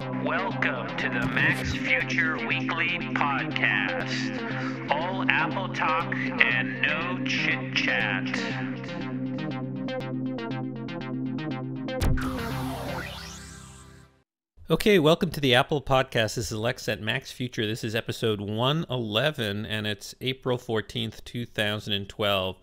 Welcome to the Mac's Future Weekly Podcast. All Apple talk and no chit chat. Okay, welcome to the Apple Podcast. This is Lex at Mac's Future. This is episode 111, and it's April 14th, 2012.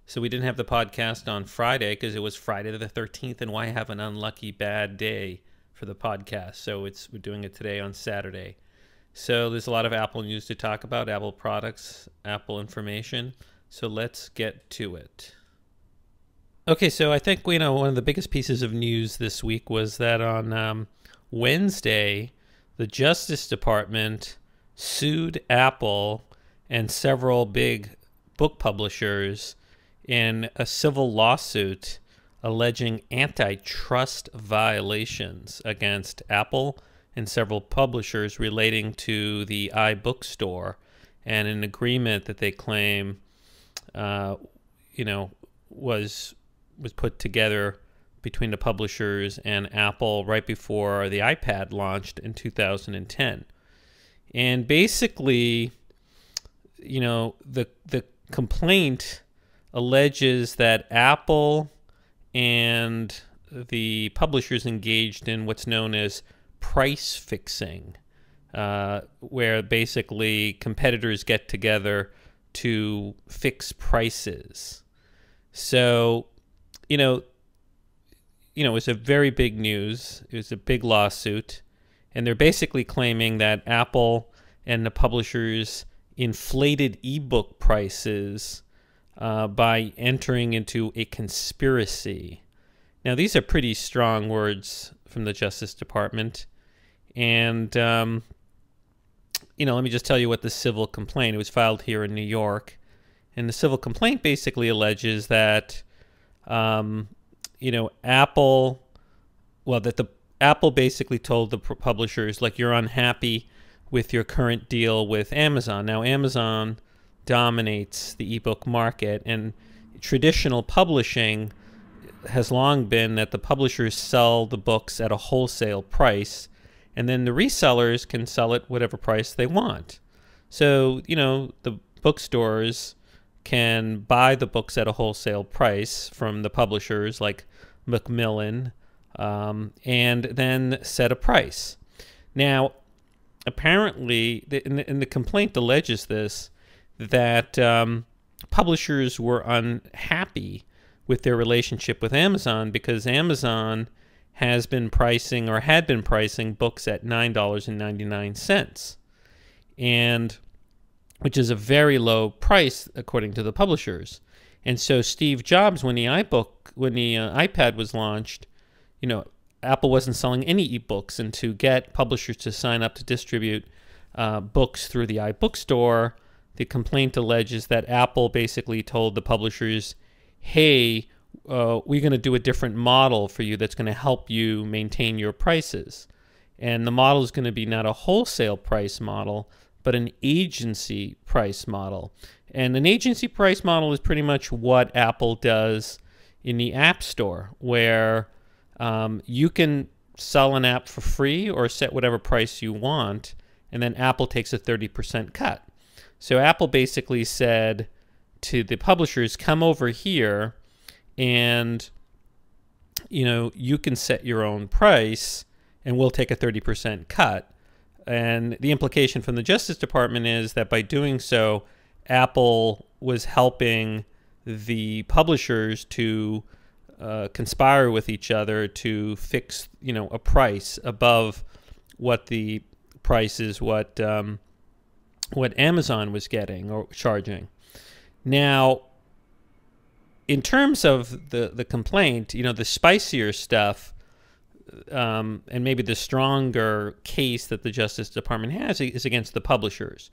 So we didn't have the podcast on Friday because it was Friday the 13th, and why have an unlucky bad day for the podcast? So we're doing it today on Saturday. So there's a lot of Apple news to talk about, Apple products, Apple information. So let's get to it. Okay, so I think one of the biggest pieces of news this week was that on Wednesday, the Justice Department sued Apple and several big book publishers in a civil lawsuit alleging antitrust violations against Apple and several publishers relating to the iBooks store and an agreement that they claim was put together between the publishers and Apple right before the iPad launched in 2010. And basically, the complaint alleges that Apple and the publishers engaged in what's known as price fixing, where basically competitors get together to fix prices. So, it was a very big news. It was a big lawsuit. And they're basically claiming that Apple and the publishers inflated ebook prices by entering into a conspiracy. Now, these are pretty strong words from the Justice Department. And, let me just tell you what the civil complaint, it was filed here in New York. And the civil complaint basically alleges that, Apple basically told the publishers, like, you're unhappy with your current deal with Amazon. Now, Amazon dominates the ebook market, and traditional publishing has long been that the publishers sell the books at a wholesale price, and then the resellers can sell it whatever price they want. So, the bookstores can buy the books at a wholesale price from the publishers like MacMillan, and then set a price. Now, apparently, the complaint alleges this, that publishers were unhappy with their relationship with Amazon because Amazon had been pricing books at $9.99, and which is a very low price according to the publishers. And so Steve Jobs, when the iPad was launched, Apple wasn't selling any ebooks, and to get publishers to sign up to distribute books through the iBook store, the complaint alleges that Apple basically told the publishers, hey, we're going to do a different model for you that's going to help you maintain your prices. And the model is going to be not a wholesale price model, but an agency price model. And an agency price model is pretty much what Apple does in the App Store, where you can sell an app for free or set whatever price you want, and then Apple takes a 30% cut. So Apple basically said to the publishers, come over here and, you can set your own price and we'll take a 30% cut. And the implication from the Justice Department is that by doing so, Apple was helping the publishers to conspire with each other to fix, a price above what the price is, what Amazon was getting or charging. Now, in terms of the complaint, the spicier stuff, and maybe the stronger case that the Justice Department has is against the publishers,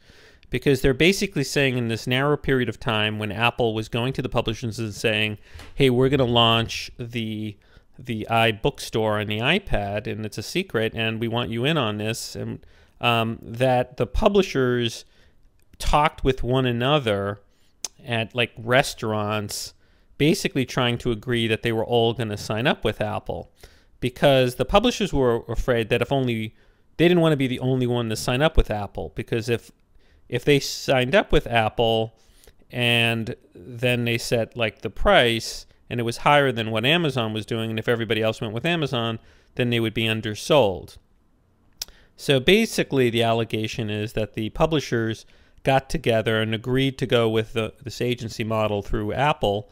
because they're basically saying in this narrow period of time when Apple was going to the publishers and saying, hey, we're going to launch the iBook store on the iPad, and it's a secret, and we want you in on this, and that the publishers talked with one another at like restaurants, basically trying to agree that they were all going to sign up with Apple, because the publishers were afraid that if only they didn't want to be the only one to sign up with Apple, because if they signed up with Apple and then they set like the price and it was higher than what Amazon was doing, and if everybody else went with Amazon, then they would be undersold. So basically the allegation is that the publishers got together and agreed to go with this agency model through Apple.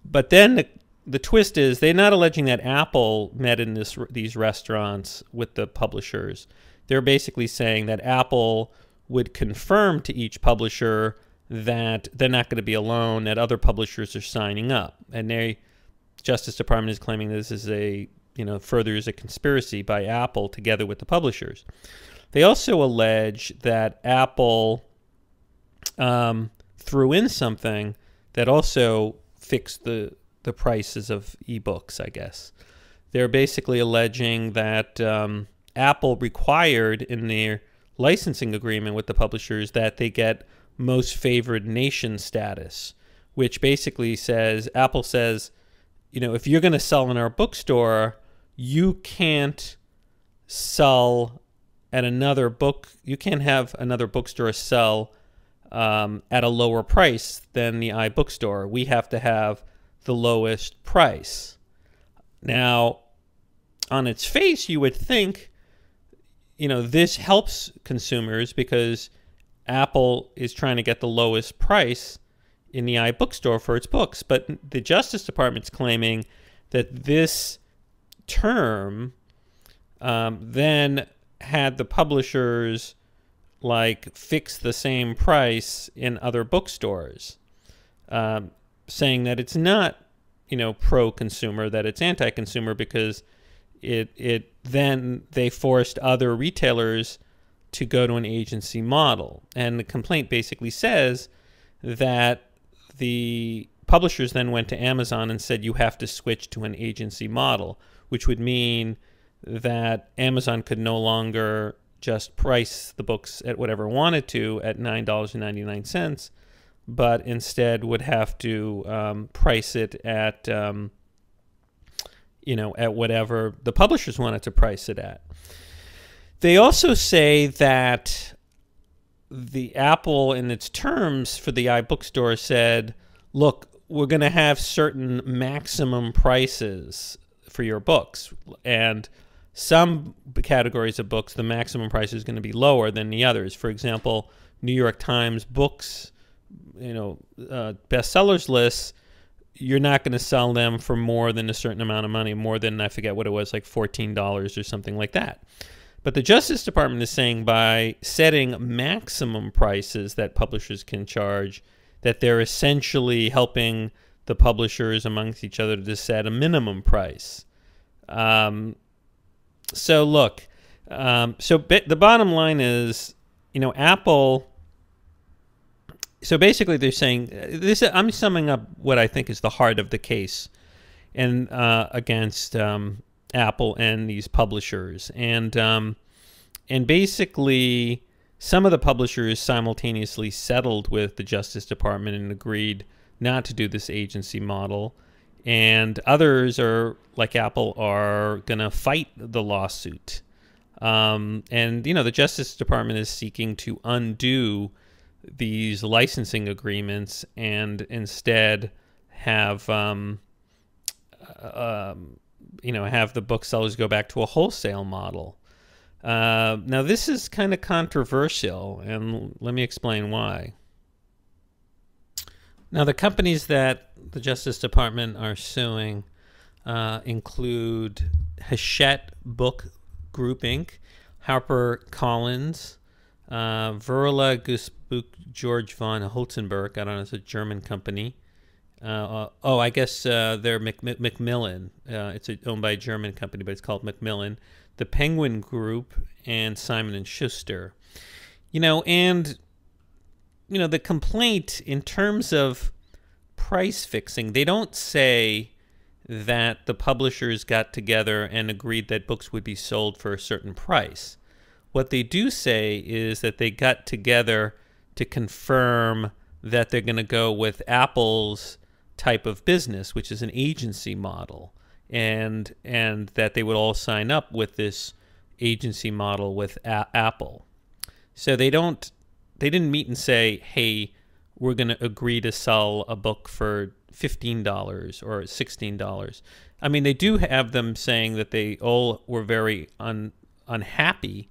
But then the twist is they're not alleging that Apple met in these restaurants with the publishers. They're basically saying that Apple would confirm to each publisher that they're not going to be alone, that other publishers are signing up. And the Justice Department is claiming this is furthers a conspiracy by Apple together with the publishers. They also allege that Apple threw in something that also fixed the prices of ebooks, I guess. They're basically alleging that Apple required in their licensing agreement with the publishers that they get most favored nation status, which basically says, Apple says, if you're going to sell in our bookstore, you can't sell at another book. You can't have another bookstore sell at a lower price than the iBookstore. We have to have the lowest price. Now, on its face, you would think, this helps consumers because Apple is trying to get the lowest price in the iBookstore for its books. But the Justice Department's claiming that this term then had the publishers fix the same price in other bookstores, saying that it's not pro-consumer, that it's anti-consumer, because then they forced other retailers to go to an agency model. And the complaint basically says that the publishers then went to Amazon and said, you have to switch to an agency model, which would mean that Amazon could no longer just price the books at whatever it wanted to at $9.99, but instead would have to price it at at whatever the publishers wanted to price it at. They also say that the Apple in its terms for the iBookstore said, look, we're going to have certain maximum prices for your books, and some categories of books, the maximum price is going to be lower than the others. For example, New York Times books, bestsellers lists, you're not going to sell them for more than a certain amount of money, more than, I forget what it was, like $14 or something like that. But the Justice Department is saying by setting maximum prices that publishers can charge, that they're essentially helping the publishers amongst each other to set a minimum price. So look, the bottom line is, Apple. So basically, they're saying this. I'm summing up what I think is the heart of the case, and against Apple and these publishers, and basically, some of the publishers simultaneously settled with the Justice Department and agreed not to do this agency model. And others are, like Apple, are going to fight the lawsuit. And, the Justice Department is seeking to undo these licensing agreements and instead have, have the booksellers go back to a wholesale model. Now, this is kind of controversial, and let me explain why. Now, the companies that the Justice Department are suing include Hachette Book Group, Inc., HarperCollins, Verla Gusbuch George von Holzenberg. I don't know, it's a German company. I guess they're MacMillan. It's owned by a German company, but it's called MacMillan. The Penguin Group and Simon & Schuster. The complaint in terms of price fixing, they don't say that the publishers got together and agreed that books would be sold for a certain price. What they do say is that they got together to confirm that they're going to go with Apple's type of business, which is an agency model, and that they would all sign up with this agency model with Apple. So they didn't meet and say, hey, we're going to agree to sell a book for $15 or $16. I mean, they do have them saying that they all were very unhappy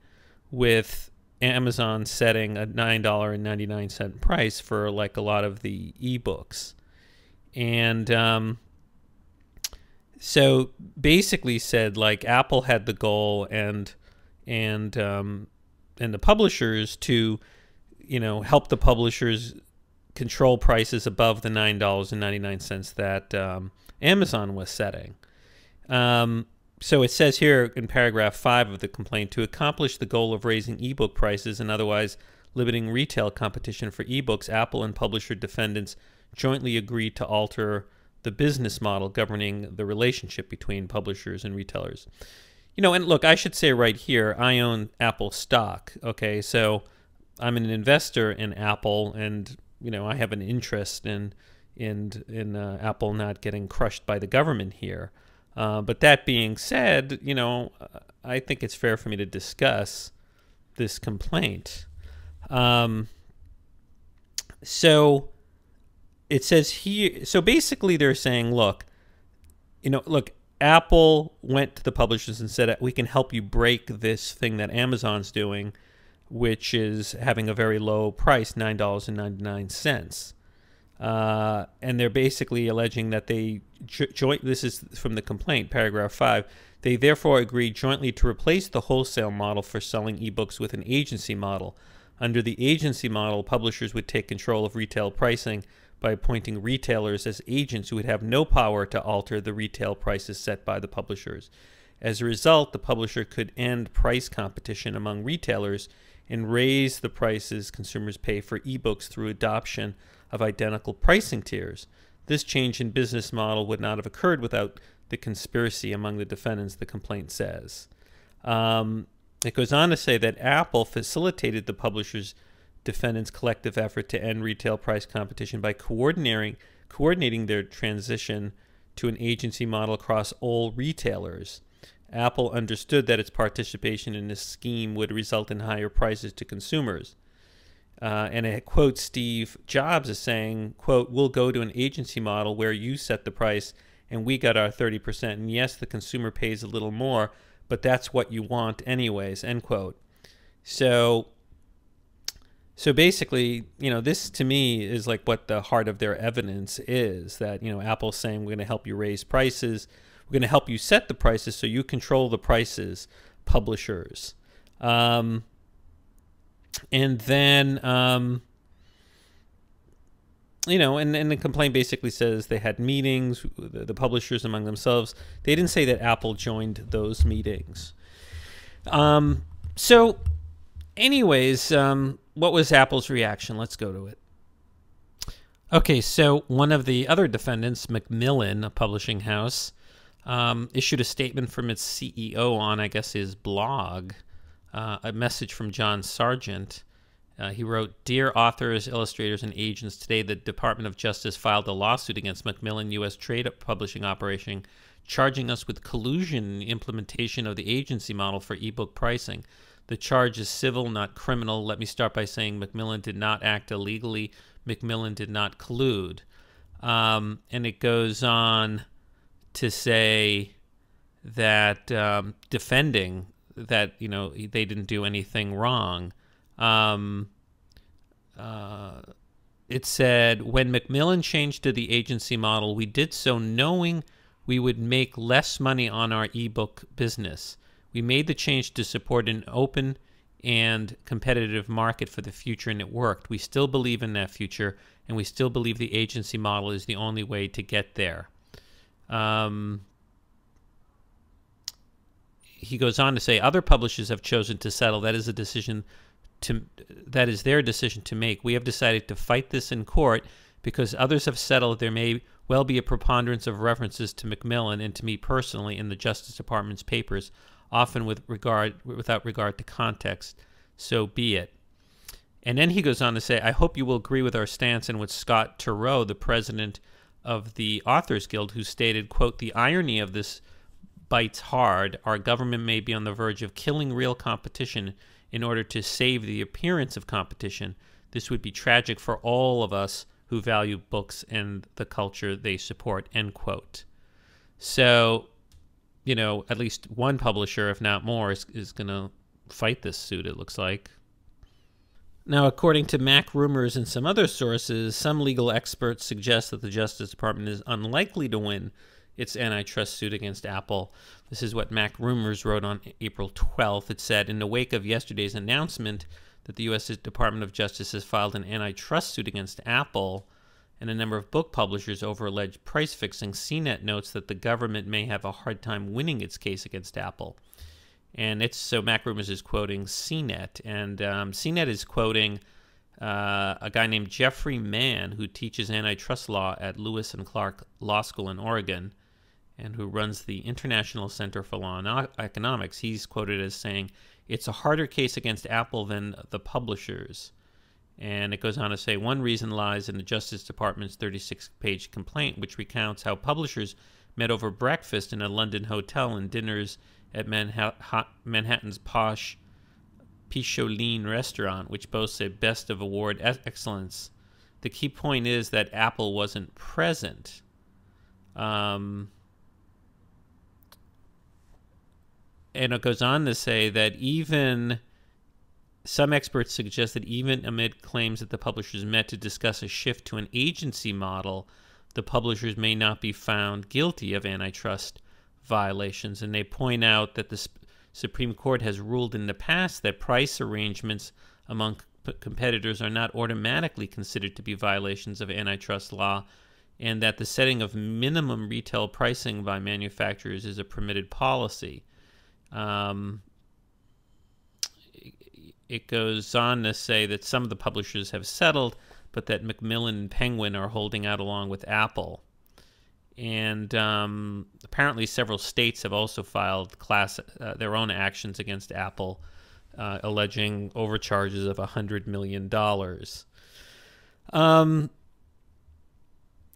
with Amazon setting a $9.99 price for like a lot of the ebooks. And so basically said like Apple had the goal and the publishers to, help the publishers control prices above the $9.99 that Amazon was setting. So it says here in paragraph 5 of the complaint, to accomplish the goal of raising ebook prices and otherwise limiting retail competition for ebooks, Apple and publisher defendants jointly agreed to alter the business model governing the relationship between publishers and retailers. And look, I should say right here, I own Apple stock. Okay, so I'm an investor in Apple, and I have an interest in Apple not getting crushed by the government here. But that being said, I think it's fair for me to discuss this complaint. So it says here, so basically they're saying, look, Apple went to the publishers and said, we can help you break this thing that Amazon's doing, which is having a very low price, $9.99. And they're basically alleging that they this is from the complaint, paragraph 5, they therefore agreed jointly to replace the wholesale model for selling ebooks with an agency model. Under the agency model, publishers would take control of retail pricing by appointing retailers as agents who would have no power to alter the retail prices set by the publishers. As a result, the publisher could end price competition among retailers and raise the prices consumers pay for ebooks through adoption of identical pricing tiers. This change in business model would not have occurred without the conspiracy among the defendants, the complaint says. It goes on to say that Apple facilitated the publishers' defendants' collective effort to end retail price competition by coordinating their transition to an agency model across all retailers. Apple understood that its participation in this scheme would result in higher prices to consumers. And it quotes Steve Jobs as saying, quote, we'll go to an agency model where you set the price and we got our 30%. And yes, the consumer pays a little more, but that's what you want anyways, end quote. So basically, this to me is like what the heart of their evidence is, that, Apple's saying we're going to help you raise prices. We're going to help you set the prices so you control the prices, publishers. And then, and the complaint basically says they had meetings, the publishers among themselves. They didn't say that Apple joined those meetings. So anyways, what was Apple's reaction? Let's go to it. Okay, so one of the other defendants, MacMillan, a publishing house, issued a statement from its CEO on, I guess, his blog, a message from John Sargent. He wrote, Dear authors, illustrators, and agents, today the Department of Justice filed a lawsuit against MacMillan U.S. trade publishing operation, charging us with collusion in the implementation of the agency model for ebook pricing. The charge is civil, not criminal. Let me start by saying MacMillan did not act illegally. MacMillan did not collude. And it goes on to say that defending that, they didn't do anything wrong. It said, when MacMillan changed to the agency model, we did so knowing we would make less money on our ebook business. We made the change to support an open and competitive market for the future, and it worked. We still believe in that future, and we still believe the agency model is the only way to get there. He goes on to say, other publishers have chosen to settle. That is their decision to make. We have decided to fight this in court because others have settled. There may well be a preponderance of references to MacMillan and to me personally in the Justice Department's papers, often without regard to context. So be it. And then he goes on to say, I hope you will agree with our stance and with Scott Turow, the president of the Authors Guild, who stated, quote, the irony of this bites hard, our government may be on the verge of killing real competition in order to save the appearance of competition. This would be tragic for all of us who value books and the culture they support," end quote. So, at least one publisher, if not more, is going to fight this suit, it looks like. Now, according to MacRumors and some other sources, some legal experts suggest that the Justice Department is unlikely to win its antitrust suit against Apple. This is what MacRumors wrote on April 12th. It said, in the wake of yesterday's announcement that the U.S. Department of Justice has filed an antitrust suit against Apple and a number of book publishers over alleged price fixing, CNET notes that the government may have a hard time winning its case against Apple. And so MacRumors is quoting CNET, and CNET is quoting a guy named Jeffrey Mann, who teaches antitrust law at Lewis and Clark Law School in Oregon, and who runs the International Center for Law and Economics. He's quoted as saying, "It's a harder case against Apple than the publishers." And it goes on to say, one reason lies in the Justice Department's 36-page complaint, which recounts how publishers met over breakfast in a London hotel and dinners at Manhattan's posh Picholine restaurant, which boasts a best of award excellence. The key point is that Apple wasn't present. And it goes on to say that even some experts suggest that even amid claims that the publishers met to discuss a shift to an agency model, the publishers may not be found guilty of antitrust violations. And they point out that the Supreme Court has ruled in the past that price arrangements among competitors are not automatically considered to be violations of antitrust law, and that the setting of minimum retail pricing by manufacturers is a permitted policy. It goes on to say that some of the publishers have settled, but that Macmillan and Penguin are holding out along with Apple. And apparently several states have also filed their own actions against Apple, alleging overcharges of $100 million.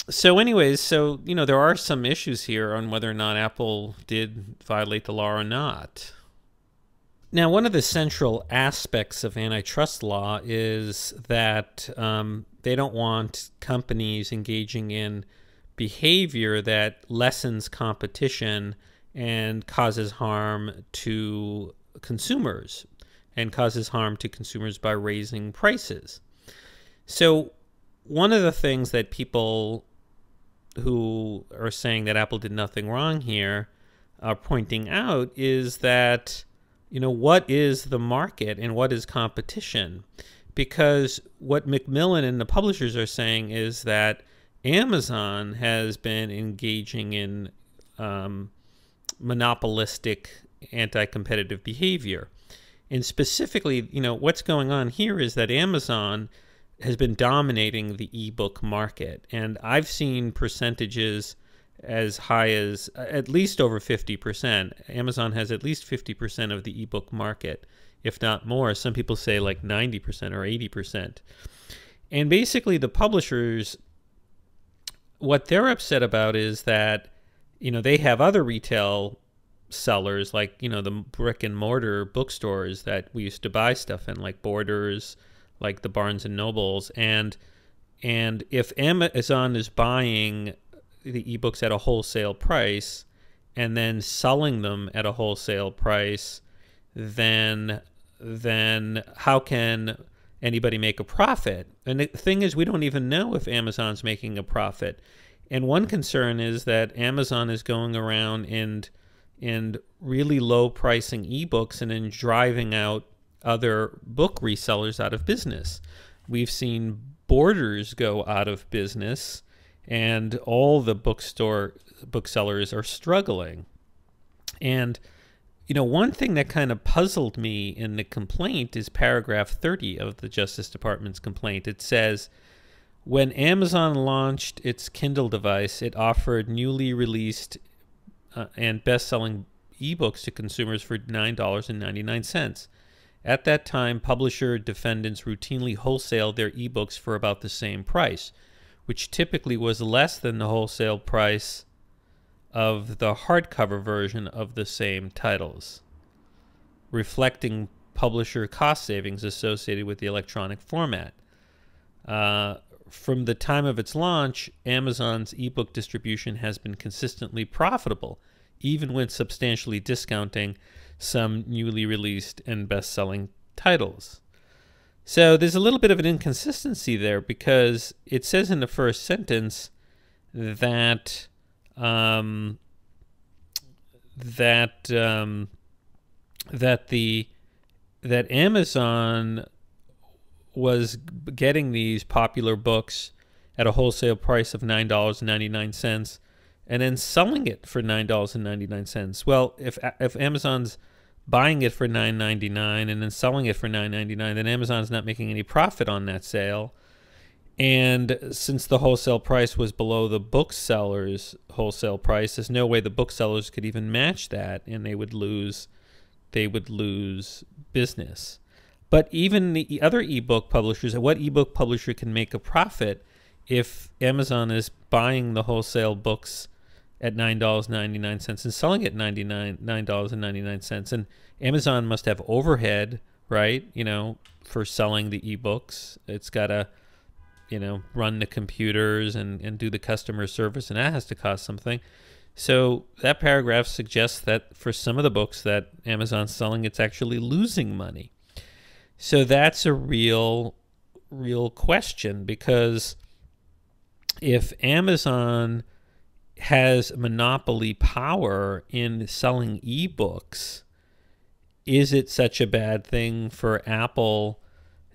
So there are some issues here on whether or not Apple did violate the law or not. Now, one of the central aspects of antitrust law is that they don't want companies engaging in behavior that lessens competition and causes harm to consumers, by raising prices. So one of the things that people who are saying that Apple did nothing wrong here are pointing out is that, what is the market and what is competition? Because what Macmillan and the publishers are saying is that Amazon has been engaging in monopolistic anti-competitive behavior. And specifically, what's going on here is that Amazon has been dominating the ebook market. And I've seen percentages as high as at least over 50%. Amazon has at least 50% of the ebook market, if not more. Some people say like 90% or 80%. And basically the publishers, what they're upset about is that, they have other retail sellers like, the brick and mortar bookstores that we used to buy stuff in, like Borders, like the Barnes and Nobles. And if Amazon is buying the ebooks at a wholesale price and then selling them at a wholesale price, then how can anybody make a profit? And the thing is, we don't even know if Amazon's making a profit. And one concern is that Amazon is going around and really low pricing ebooks and then driving out other book resellers out of business. We've seen Borders go out of business, and all the booksellers are struggling. And one thing that kind of puzzled me in the complaint is paragraph 30 of the Justice Department's complaint. It says, when Amazon launched its Kindle device, it offered newly released and best-selling ebooks to consumers for $9.99. At that time, publisher defendants routinely wholesaled their ebooks for about the same price, which typically was less than the wholesale price of the hardcover version of the same titles, reflecting publisher cost savings associated with the electronic format. From the time of its launch, Amazon's ebook distribution has been consistently profitable, even when substantially discounting some newly released and best-selling titles. So there's a little bit of an inconsistency there, because it says in the first sentence that that Amazon was getting these popular books at a wholesale price of $9.99 and then selling it for $9.99. Well, if Amazon's buying it for $9.99 and then selling it for $9.99, then Amazon's not making any profit on that sale. And since the wholesale price was below the bookseller's wholesale price, there's no way the booksellers could even match that, and they would lose business. But even the other ebook publishers, what ebook publisher can make a profit if Amazon is buying the wholesale books at $9.99 and selling at $9.99? And Amazon must have overhead, right? For selling the ebooks. It's got to, run the computers and do the customer service, and that has to cost something. So that paragraph suggests that for some of the books that Amazon's selling, it's actually losing money. So that's a real question, because if Amazon has monopoly power in selling ebooks, is it such a bad thing for Apple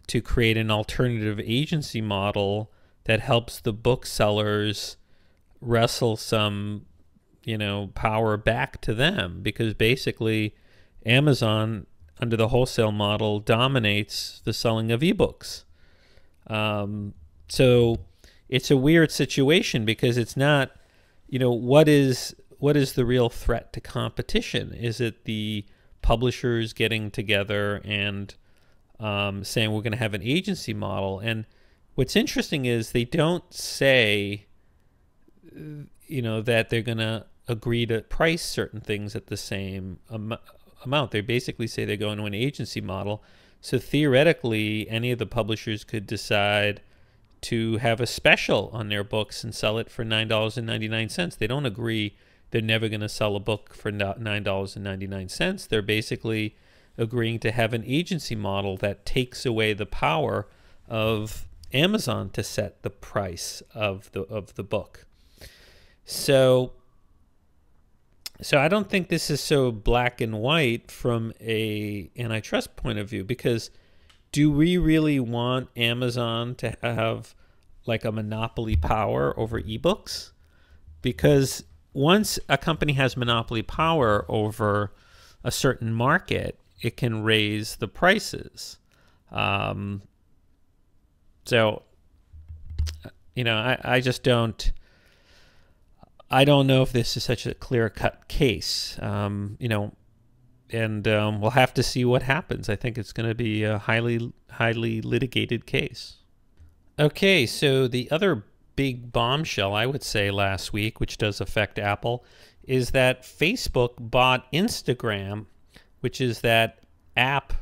to create an alternative agency model that helps the booksellers wrestle some, power back to them? Because basically Amazon, under the wholesale model, dominates the selling of ebooks. So it's a weird situation, because it's not, what is the real threat to competition? Is it the publishers getting together and saying we're going to have an agency model? And what's interesting is they don't say, that they're going to agree to price certain things at the same amount. They basically say they're going to an agency model. So theoretically, any of the publishers could decide to have a special on their books and sell it for $9.99. They don't agree they're never going to sell a book for $9.99. They're basically agreeing to have an agency model that takes away the power of Amazon to set the price of the book. So I don't think this is so black and white from a antitrust point of view, because do we really want Amazon to have like a monopoly power over ebooks? Because once a company has monopoly power over a certain market, it can raise the prices. I just don't. I don't know if this is such a clear-cut case, and we'll have to see what happens. I think it's going to be a highly litigated case. Okay, so the other big bombshell, I would say, last week, which does affect Apple, is that Facebook bought Instagram, which is that app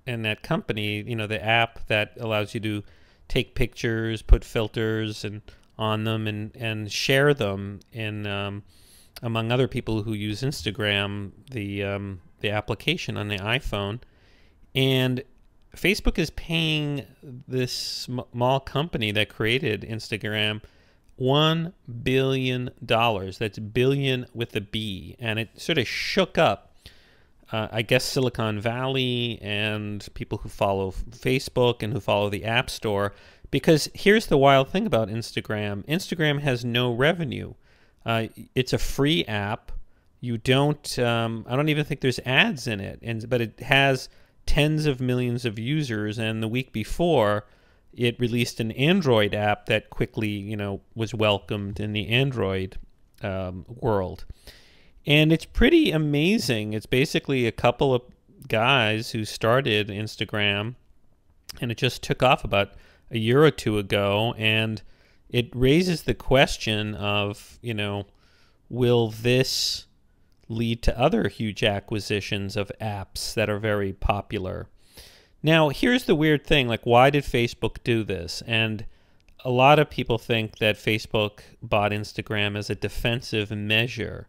and that company, the app that allows you to take pictures, put filters on them and share them among other people who use Instagram, the application on the iPhone. And Facebook is paying this small company that created Instagram $1 billion. That's billion with a B. And it sort of shook up, I guess, Silicon Valley and people who follow Facebook and who follow the App Store. Because here's the wild thing about Instagram. Instagram has no revenue. It's a free app. You don't, I don't even think there's ads in it. But it has tens of millions of users. And the week before, it released an Android app that quickly, was welcomed in the Android world. And it's pretty amazing. It's basically a couple of guys who started Instagram, and it just took off about a year or two ago, and it raises the question of, will this lead to other huge acquisitions of apps that are very popular? Now, here's the weird thing, like, why did Facebook do this? And a lot of people think that Facebook bought Instagram as a defensive measure,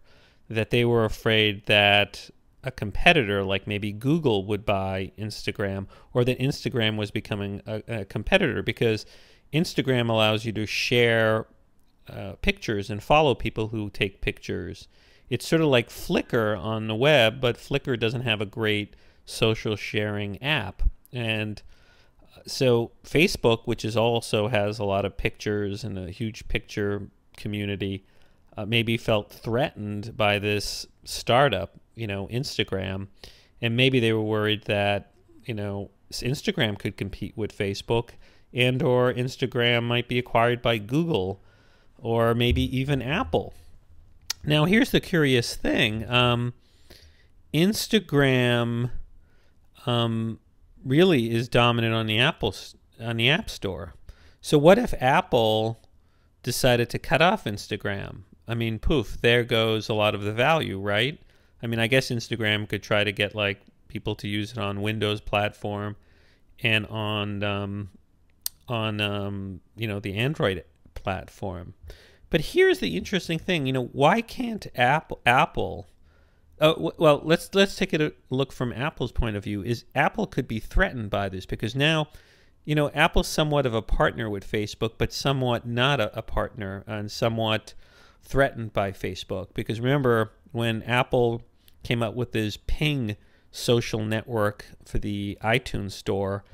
that they were afraid that a competitor like maybe Google would buy Instagram, or that Instagram was becoming a competitor, because Instagram allows you to share pictures and follow people who take pictures. It's sort of like Flickr on the web, but Flickr doesn't have a great social sharing app. And so Facebook, which is also has a lot of pictures and a huge picture community, maybe felt threatened by this startup, Instagram. And maybe they were worried that, Instagram could compete with Facebook, and or Instagram might be acquired by Google, or maybe even Apple. Now, here's the curious thing. Instagram really is dominant on the App Store. So what if Apple decided to cut off Instagram? I mean, poof, there goes a lot of the value, right? I mean, I guess Instagram could try to get like people to use it on Windows platform and on the Android platform. But here's the interesting thing, why can't Apple? Well, let's take a look from Apple's point of view. Is Apple could be threatened by this, because now, Apple's somewhat of a partner with Facebook, but somewhat not a partner, and somewhat threatened by Facebook. Because remember, when Apple came up with this Ping social network for the iTunes store,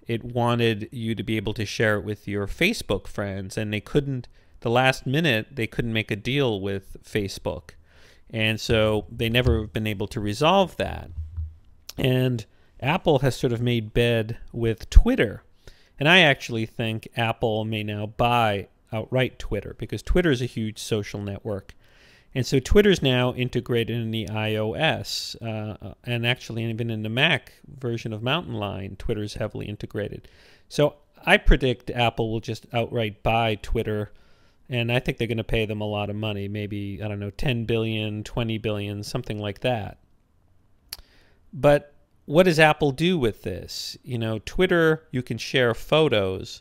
it wanted you to be able to share it with your Facebook friends, and they couldn't. The last minute, they couldn't make a deal with Facebook. And so they never have been able to resolve that. And Apple has sort of made bed with Twitter. And I actually think Apple may now buy outright Twitter, because Twitter is a huge social network. And so Twitter's now integrated in the iOS, and actually even in the Mac version of Mountain Lion, Twitter's heavily integrated. So I predict Apple will just outright buy Twitter. And I think they're going to pay them a lot of money, maybe, I don't know, 10 billion, 20 billion, something like that. But what does Apple do with this? Twitter, you can share photos,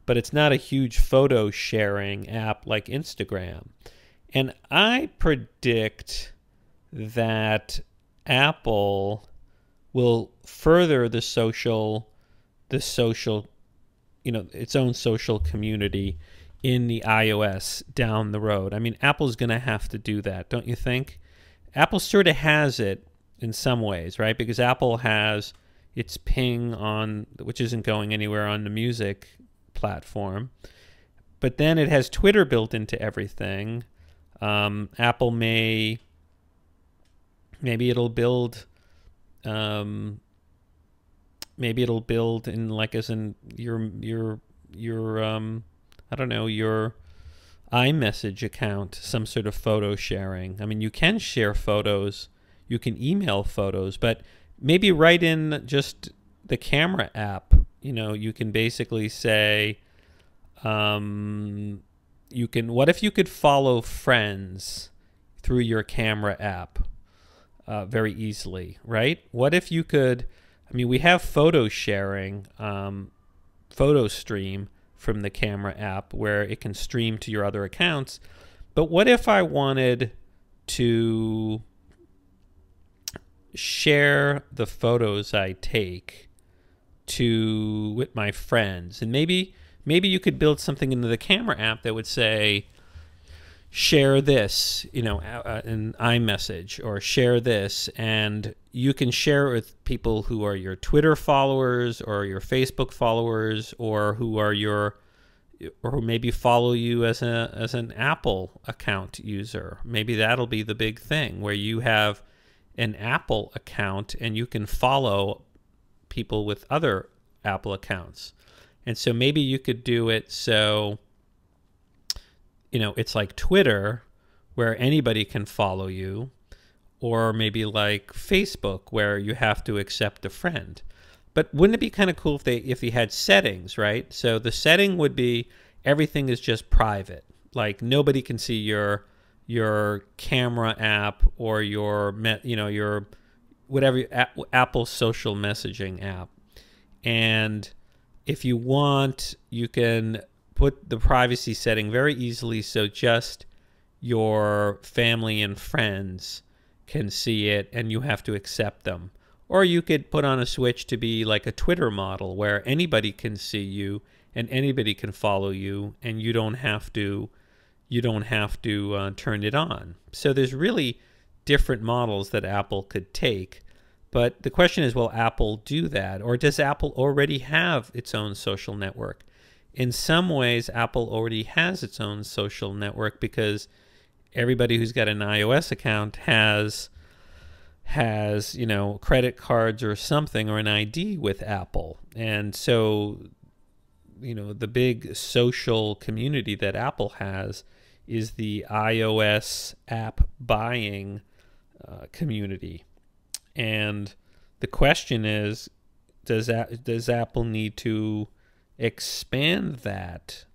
but it's not a huge photo sharing app like Instagram. And I predict that Apple will further the social, its own social community in the iOS down the road. I mean, Apple's going to have to do that, don't you think? Apple sort of has it in some ways, right? Because Apple has its Ping on, which isn't going anywhere on the music platform. But then it has Twitter built into everything. Apple maybe it'll build in like as in your I don't know, your iMessage account, some sort of photo sharing. I mean, you can share photos, you can email photos, but maybe right in just the camera app, you can basically say, what if you could follow friends through your camera app very easily, right? What if you could, we have photo sharing, photo stream from the camera app where it can stream to your other accounts. But what if I wanted to share the photos I take with my friends? And maybe you could build something into the camera app that would say, share this, in iMessage, or share this, and you can share it with people who are your Twitter followers or your Facebook followers, or who maybe follow you as an Apple account user. Maybe that'll be the big thing, where you have an Apple account and you can follow people with other Apple accounts. And so maybe you could do it so it's like Twitter, where anybody can follow you, or maybe like Facebook, where you have to accept a friend. But wouldn't it be kind of cool if you had settings, right? So the setting would be everything is just private. Like nobody can see your your camera app or your your whatever Apple social messaging app. And if you want, you can put the privacy setting very easily so just your family and friends can see it and you have to accept them. Or you could put on a switch to be like a Twitter model where anybody can see you and anybody can follow you, and you don't have to turn it on. So there's really different models that Apple could take. But the question is, will Apple do that? Or does Apple already have its own social network? In some ways, Apple already has its own social network because everybody who's got an iOS account has credit cards or something, or an ID with Apple. And so the big social community that Apple has is the iOS app buying community. And the question is, does Apple need to expand that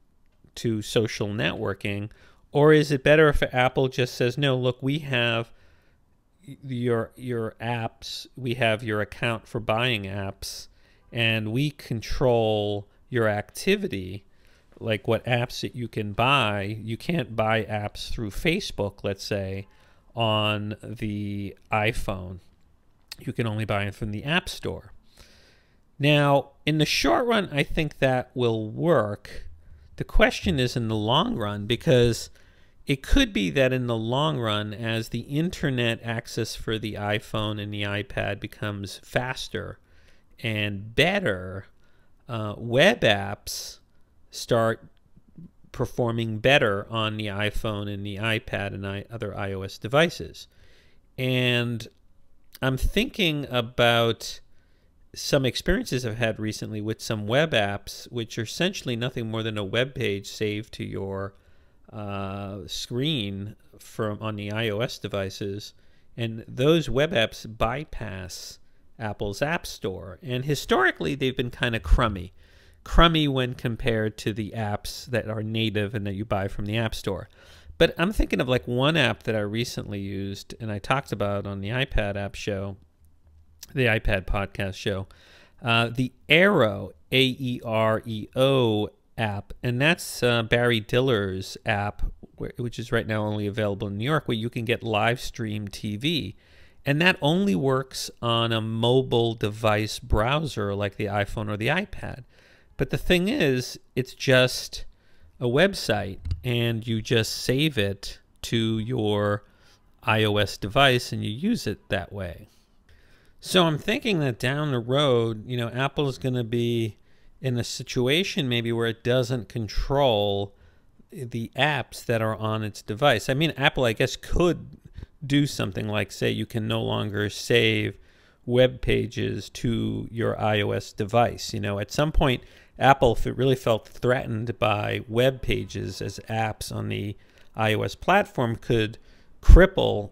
to social networking, or is it better if Apple just says, no, look, we have your apps, we have your account for buying apps, and we control your activity, like what apps that you can buy. You can't buy apps through Facebook, let's say, on the iPhone. You can only buy it from the App Store. Now, in the short run, I think that will work. The question is in the long run, because it could be that in the long run, as the internet access for the iPhone and the iPad becomes faster and better, web apps start performing better on the iPhone and the iPad and other iOS devices. And I'm thinking about some experiences I've had recently with some web apps, which are essentially nothing more than a web page saved to your screen on the iOS devices. And those web apps bypass Apple's App Store. And historically, they've been kind of crummy when compared to the apps that are native and that you buy from the App Store. But I'm thinking of like one app that I recently used and I talked about on the iPad app show, the iPad podcast show, the Aero, AEREO app. And that's Barry Diller's app, which is right now only available in New York, where you can get live stream TV. And that only works on a mobile device browser like the iPhone or the iPad. But the thing is, it's just a website, and you just save it to your iOS device and you use it that way. So I'm thinking that down the road, Apple is going to be in a situation maybe where it doesn't control the apps that are on its device. I mean, Apple, I guess, could do something like, say, you can no longer save web pages to your iOS device. At some point, Apple, if it really felt threatened by web pages as apps on the iOS platform, could cripple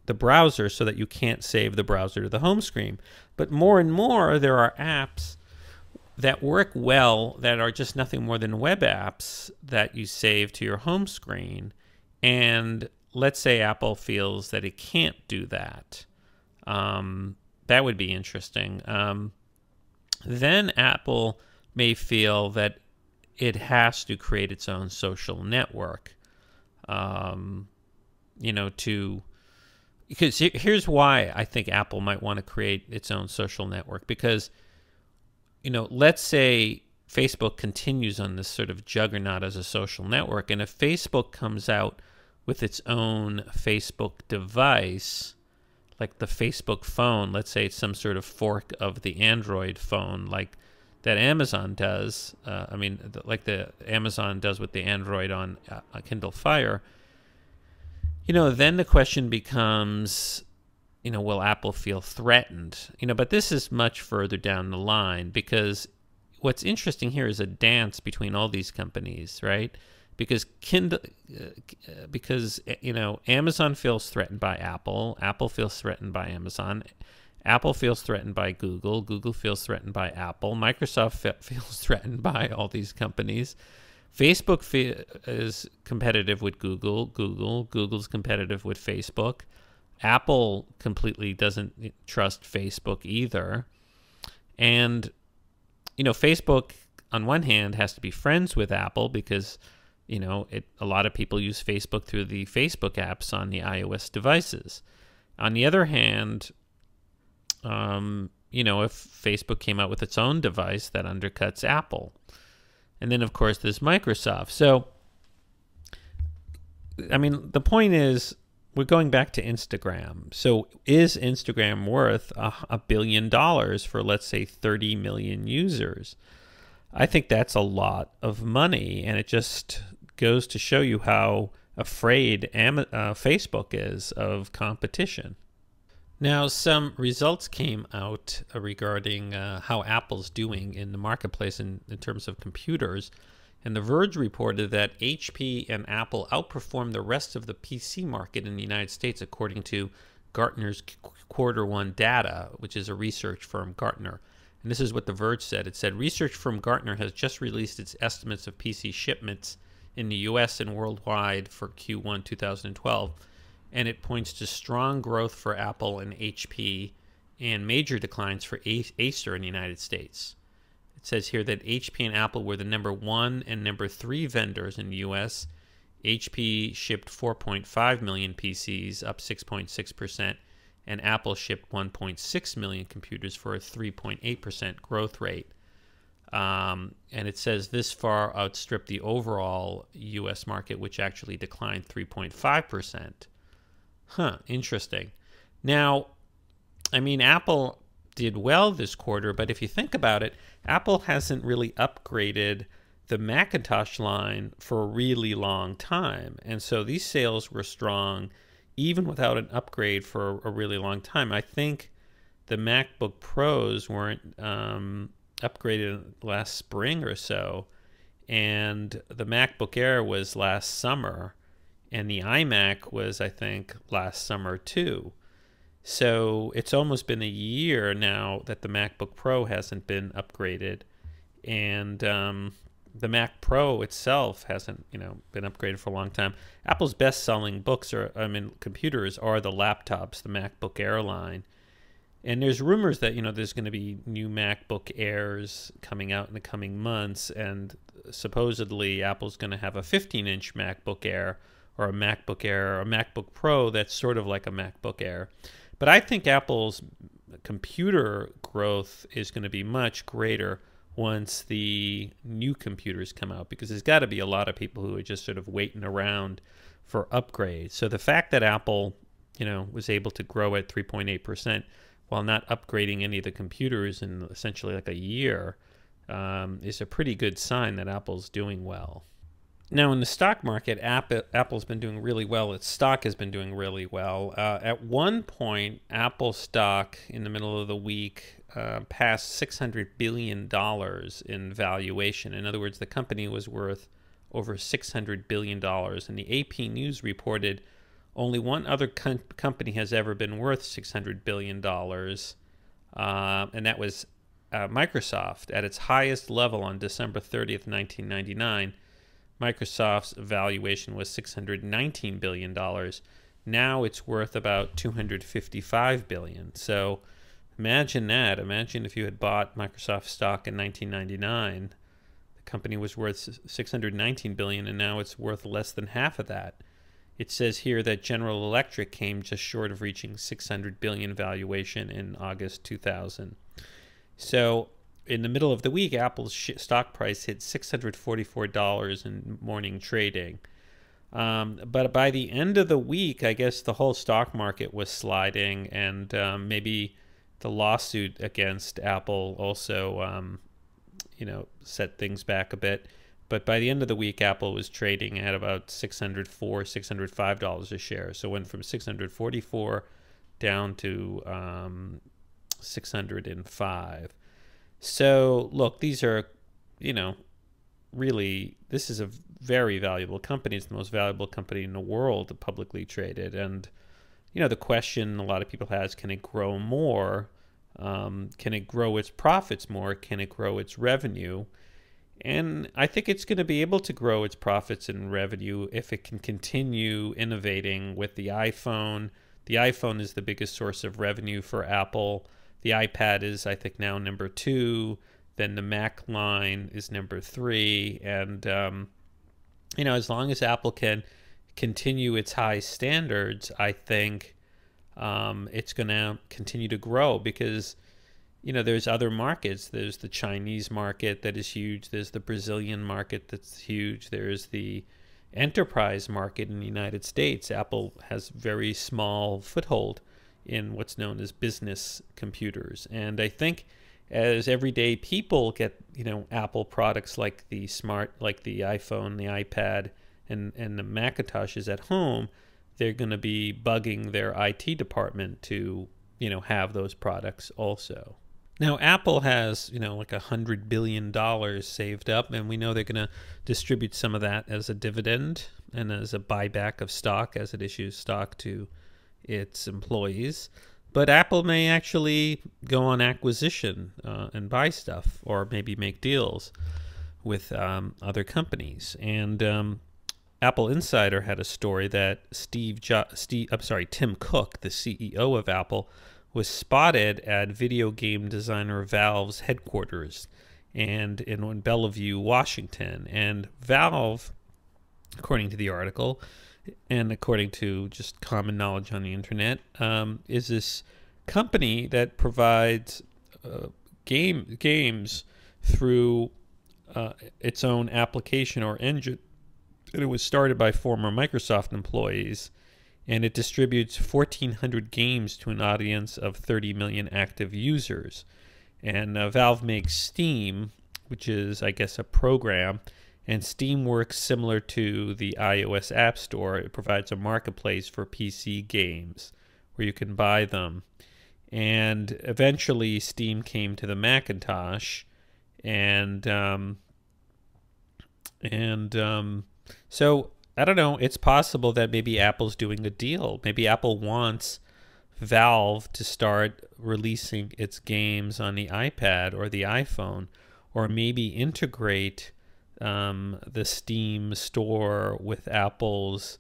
the browser so that you can't save the browser to the home screen. But more and more, there are apps that work well that are just nothing more than web apps that you save to your home screen. And let's say Apple feels that it can't do that. That would be interesting. Then Apple may feel that it has to create its own social network, because here's why I think Apple might want to create its own social network. Because, let's say Facebook continues on this sort of juggernaut as a social network, and if Facebook comes out with its own Facebook device, like the Facebook phone, let's say it's some sort of fork of the Android phone, like that Amazon does. Like the Amazon does with the Android on Kindle Fire. Then the question becomes, will Apple feel threatened? But this is much further down the line, because what's interesting here is a dance between all these companies, right? Because Amazon feels threatened by Apple. Apple feels threatened by Amazon. Apple feels threatened by Google. Google feels threatened by Apple. Microsoft feels threatened by all these companies. is competitive with Google. Google's competitive with Facebook. Apple completely doesn't trust Facebook either. And, Facebook, on one hand, has to be friends with Apple because, a lot of people use Facebook through the Facebook apps on the iOS devices. On the other hand, if Facebook came out with its own device, that undercuts Apple. And then, of course, there's Microsoft. So, the point is, we're going back to Instagram. So is Instagram worth $1 billion for, let's say, 30 million users? I think that's a lot of money, and it just goes to show you how afraid Facebook is of competition. Now, some results came out regarding how Apple's doing in the marketplace in terms of computers. And the Verge reported that HP and Apple outperformed the rest of the PC market in the United States, according to Gartner's Q1 data, which is a research firm, Gartner. And this is what the Verge said. It said, research firm Gartner has just released its estimates of PC shipments in the U.S. and worldwide for Q1 2012. And it points to strong growth for Apple and HP and major declines for Acer in the United States. It says here that HP and Apple were the number 1 and number 3 vendors in the U.S. HP shipped 4.5 million PCs, up 6.6%, and Apple shipped 1.6 million computers for a 3.8% growth rate. And it says this far outstripped the overall U.S. market, which actually declined 3.5%. Interesting. Now, Apple did well this quarter, but if you think about it, Apple hasn't really upgraded the Macintosh line for a really long time. And so these sales were strong even without an upgrade for a really long time. I think the MacBook Pros weren't upgraded last spring or so, and the MacBook Air was last summer, and the iMac was, I think, last summer too. So it's almost been a year now that the MacBook Pro hasn't been upgraded, and the Mac Pro itself hasn't, been upgraded for a long time. Apple's best-selling computers are the laptops, the MacBook Air line, and there's rumors that there's going to be new MacBook Airs coming out in the coming months, and supposedly Apple's going to have a 15-inch MacBook Air or a MacBook Air or a MacBook Pro that's sort of like a MacBook Air. But I think Apple's computer growth is going to be much greater once the new computers come out, because there's got to be a lot of people who are just sort of waiting around for upgrades. So the fact that Apple, was able to grow at 3.8% while not upgrading any of the computers in essentially like a year is a pretty good sign that Apple's doing well. Now, in the stock market, Apple's been doing really well. Its stock has been doing really well. At one point, Apple stock in the middle of the week passed $600 billion in valuation. In other words, the company was worth over $600 billion. And the AP News reported only one other company has ever been worth $600 billion, and that was Microsoft. At its highest level on December 30th, 1999, Microsoft's valuation was $619 billion. Now it's worth about $255 billion. So imagine that. Imagine if you had bought Microsoft stock in 1999. The company was worth $619 billion, and now it's worth less than half of that. It says here that General Electric came just short of reaching $600 billion valuation in August 2000. So in the middle of the week, Apple's stock price hit $644 in morning trading. But by the end of the week, I guess the whole stock market was sliding, and maybe the lawsuit against Apple also, set things back a bit. But by the end of the week, Apple was trading at about $604, $605 a share. So it went from $644 down to $605. So look, these are, really, this is a very valuable company. It's the most valuable company in the world, publicly traded. And, the question a lot of people have is, can it grow more? Can it grow its profits more? Can it grow its revenue? And I think it's going to be able to grow its profits and revenue if it can continue innovating with the iPhone. The iPhone is the biggest source of revenue for Apple. The iPad is, I think, now number 2. Then the Mac line is number 3. And, as long as Apple can continue its high standards, I think it's going to continue to grow because, there's other markets. There's the Chinese market that is huge. There's the Brazilian market that's huge. There's the enterprise market in the United States. Apple has very small foothold in what's known as business computers. And I think as everyday people get, Apple products like the iPhone, the iPad, and the Macintoshes at home, they're going to be bugging their IT department to, have those products also. Now, Apple has, like $100 billion saved up, and we know they're going to distribute some of that as a dividend and as a buyback of stock as it issues stock to its employees. But Apple may actually go on acquisition and buy stuff, or maybe make deals with other companies. And AppleInsider had a story that Tim Cook, the CEO of Apple, was spotted at video game designer Valve's headquarters and in Bellevue, Washington. And Valve, according to the article, and according to just common knowledge on the internet, is this company that provides games through its own application or engine. And it was started by former Microsoft employees, and it distributes 1,400 games to an audience of 30 million active users. And Valve makes Steam, which is, I guess, a program. And Steam works similar to the iOS App Store. It provides a marketplace for PC games where you can buy them. And eventually Steam came to the Macintosh. So, I don't know, it's possible that maybe Apple's doing a deal. Maybe Apple wants Valve to start releasing its games on the iPad or the iPhone, or maybe integrate the Steam store with Apple's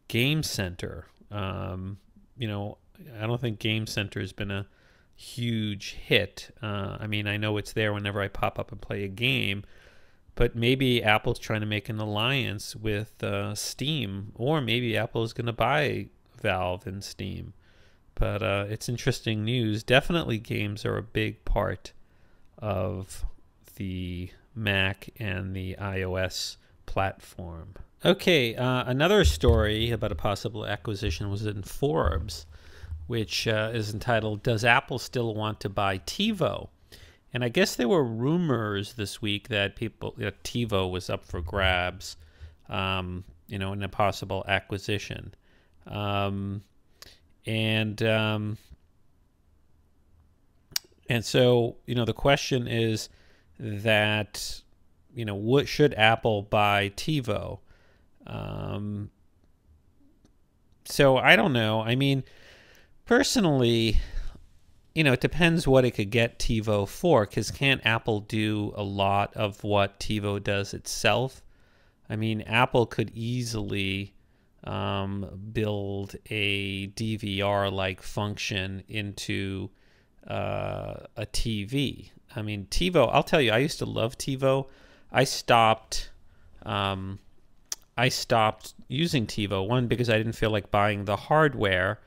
Game Center. I don't think Game Center has been a huge hit. I know it's there whenever I pop up and play a game, but maybe Apple's trying to make an alliance with Steam, or maybe Apple is going to buy Valve and Steam. But it's interesting news. Definitely games are a big part of the Mac and the iOS platform. Okay, another story about a possible acquisition was in Forbes, which is entitled, "Does Apple Still Want to Buy TiVO?" And I guess there were rumors this week that TiVO was up for grabs, in a possible acquisition. And so, the question is that, what should Apple buy TiVO? So I don't know. Personally, it depends what it could get TiVO for, because can't Apple do a lot of what TiVO does itself? Apple could easily build a DVR-like function into a TV. TiVo, I'll tell you, I used to love TiVo. I stopped using TiVo, one, because I didn't feel like buying the hardware.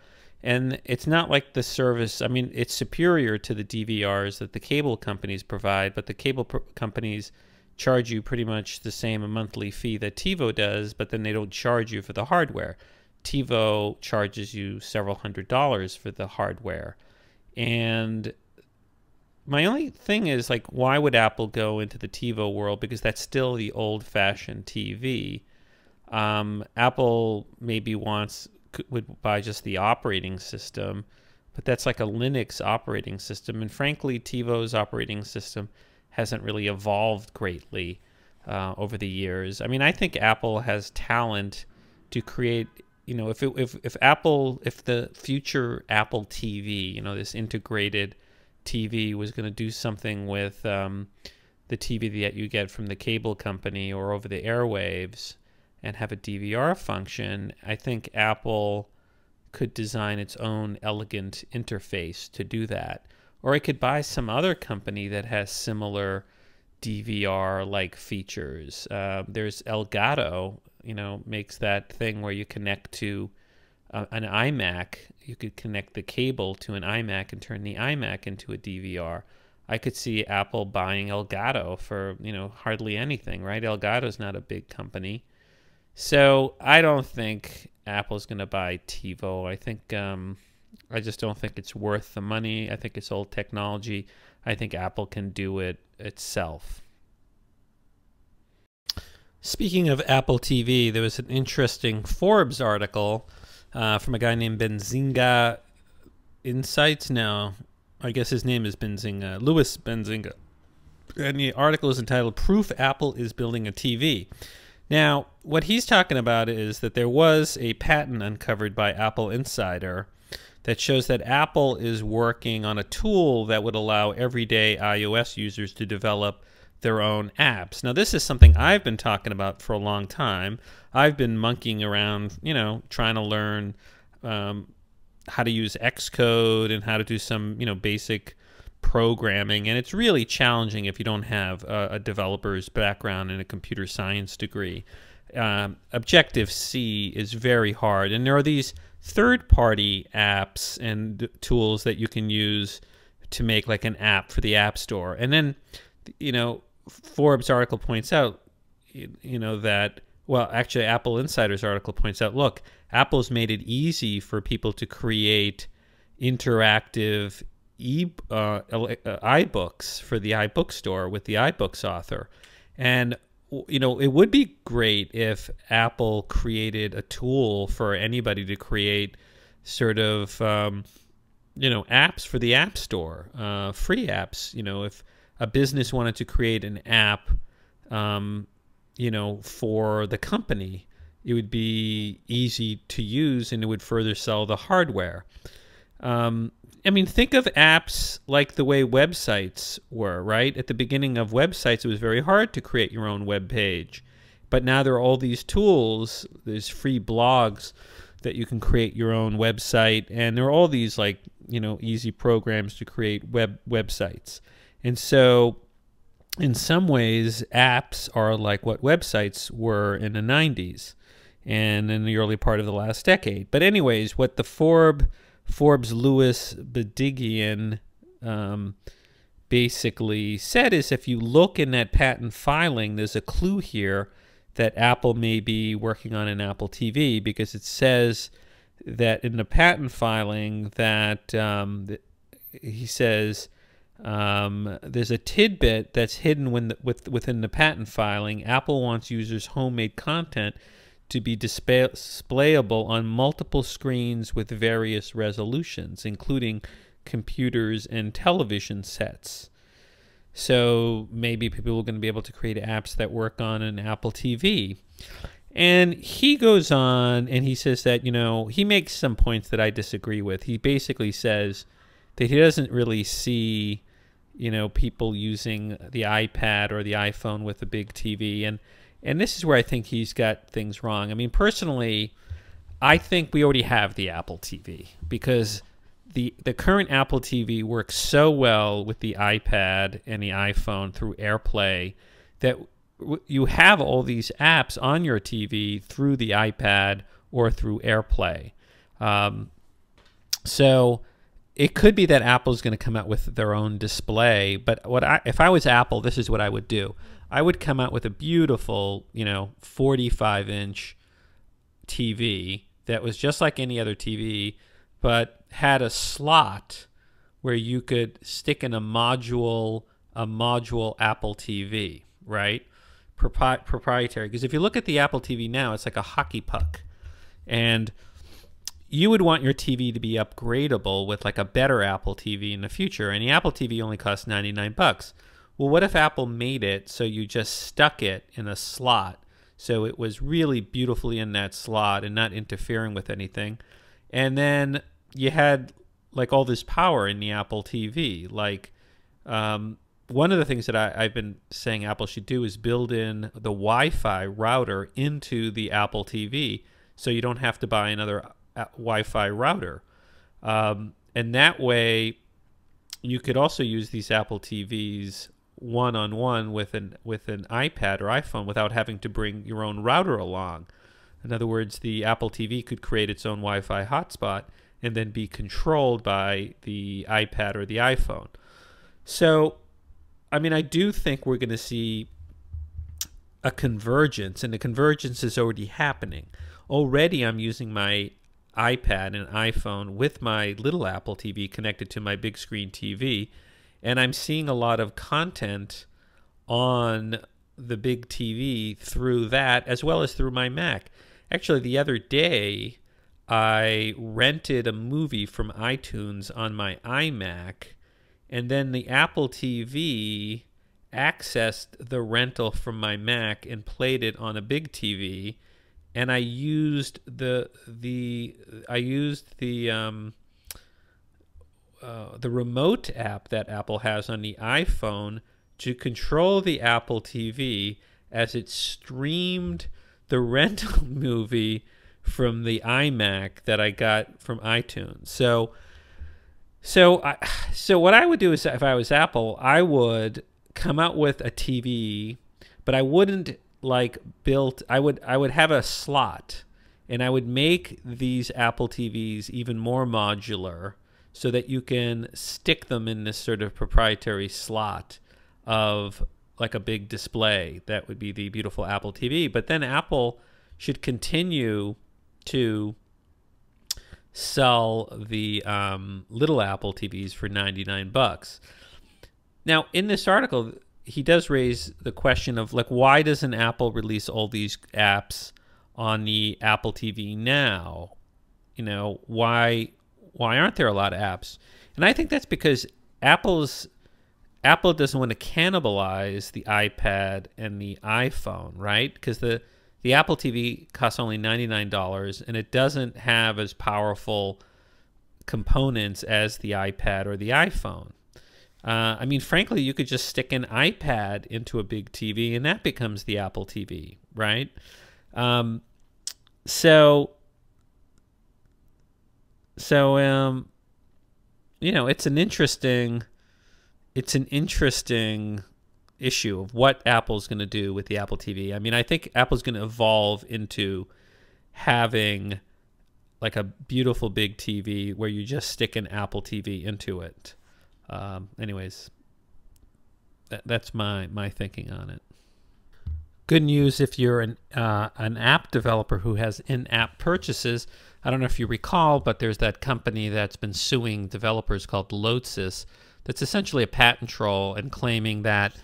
And it's not like the service, it's superior to the DVRs that the cable companies provide, but the cable companies charge you pretty much the same monthly fee that TiVo does, but then they don't charge you for the hardware. TiVo charges you several $100s for the hardware. And my only thing is, why would Apple go into the TiVo world? Because that's still the old-fashioned TV. Apple maybe would buy just the operating system, but that's like a Linux operating system. And frankly, TiVo's operating system hasn't really evolved greatly over the years. I think Apple has talent to create, if the future Apple TV, this integrated TV was going to do something with the the TV that you get from the cable company or over the airwaves and have a DVR function, I think Apple could design its own elegant interface to do that. Or it could buy some other company that has similar DVR-like features. There's Elgato, makes that thing where you connect to an iMac. You could connect the cable to an iMac and turn the iMac into a DVR. I could see Apple buying Elgato for, hardly anything, right? Elgato's not a big company. So I don't think Apple's going to buy TiVo. I just don't think it's worth the money. I think it's old technology. I think Apple can do it itself. Speaking of Apple TV, there was an interesting Forbes article from a guy named Benzinga Insights. No, I guess his name is Benzinga, Louis Benzinga. And the article is entitled "Proof Apple is Building a TV." Now, what he's talking about is that there was a patent uncovered by AppleInsider that shows that Apple is working on a tool that would allow everyday iOS users to develop their own apps. Now, this is something I've been talking about for a long time. I've been monkeying around, trying to learn how to use Xcode and how to do some, C programming, and it's really challenging if you don't have a developer's background and a computer science degree. Objective-C is very hard, and there are these third-party apps and tools that you can use to make like an app for the App Store. And then, Forbes article points out, that, well, actually AppleInsider's article points out, look, Apple's made it easy for people to create interactive iBooks for the iBook store with the iBooks author. And, it would be great if Apple created a tool for anybody to create sort of, apps for the App Store, free apps. If a business wanted to create an app, for the company, it would be easy to use and it would further sell the hardware. Think of apps like the way websites were, right? At the beginning of websites, it was very hard to create your own web page. But now there are all these tools, there's free blogs that you can create your own website, and there are all these easy programs to create websites. And so in some ways, apps are like what websites were in the 90s and in the early part of the last decade. But anyways, what the Forbes Louis Benzinga basically said is if you look in that patent filing, there's a clue here that Apple may be working on an Apple TV, because it says that in the patent filing that he says there's a tidbit that's hidden within the patent filing. Apple wants users' homemade content to be displayable on multiple screens with various resolutions, including computers and television sets. So maybe people are going to be able to create apps that work on an Apple TV. And he goes on and he says that, he makes some points that I disagree with. He basically says that he doesn't really see, people using the iPad or the iPhone with a big TV. And this is where I think he's got things wrong. Personally, I think we already have the Apple TV, because the current Apple TV works so well with the iPad and the iPhone through AirPlay that you have all these apps on your TV through the iPad or through AirPlay. So it could be that Apple's going to come out with their own display, but if I was Apple, this is what I would do. I would come out with a beautiful, 45-inch TV that was just like any other TV, but had a slot where you could stick in a module Apple TV, right? Proprietary. Because if you look at the Apple TV now, it's like a hockey puck. And you would want your TV to be upgradable with like a better Apple TV in the future. And the Apple TV only costs $99. Well, what if Apple made it so you just stuck it in a slot, so it was really beautifully in that slot and not interfering with anything, and then you had like all this power in the Apple TV? Like, one of the things that I've been saying Apple should do is build in the Wi-Fi router into the Apple TV, so you don't have to buy another Wi-Fi router. And that way, you could also use these Apple TVs one-on-one with an iPad or iPhone without having to bring your own router along. In other words, the Apple TV could create its own Wi-Fi hotspot and then be controlled by the iPad or the iPhone. So, I mean, I do think we're going to see a convergence, and the convergence is already happening. Already I'm using my iPad and iPhone with my little Apple TV connected to my big screen TV, and I'm seeing a lot of content on the big TV through that as well as through my Mac. Actually, the other day, I rented a movie from iTunes on my iMac, and then the Apple TV accessed the rental from my Mac and played it on a big TV, and I used the remote app that Apple has on the iPhone to control the Apple TV as it streamed the rental movie from the iMac that I got from iTunes. So what I would do is, if I was Apple, I would come out with a TV, but I wouldn't I would have a slot, and I would make these Apple TVs even more modular so that you can stick them in this sort of proprietary slot of like a big display. That would be the beautiful Apple TV. But then Apple should continue to sell the little Apple TVs for $99. Now, in this article, he does raise the question of, like, why doesn't Apple release all these apps on the Apple TV now? You know, why aren't there a lot of apps? And I think that's because Apple doesn't want to cannibalize the iPad and the iPhone, right? Because the Apple TV costs only $99, and it doesn't have as powerful components as the iPad or the iPhone. I mean, frankly, you could just stick an iPad into a big TV, and that becomes the Apple TV, right? You know, it's an interesting issue of what Apple's going to do with the Apple TV. I mean, I think Apple's going to evolve into having like a beautiful big TV where you just stick an Apple TV into it. Anyways, that's my thinking on it. Good news if you're an app developer who has in-app purchases. I don't know if you recall, but there's that company that's been suing developers called Lodsys. That's essentially a patent troll and claiming that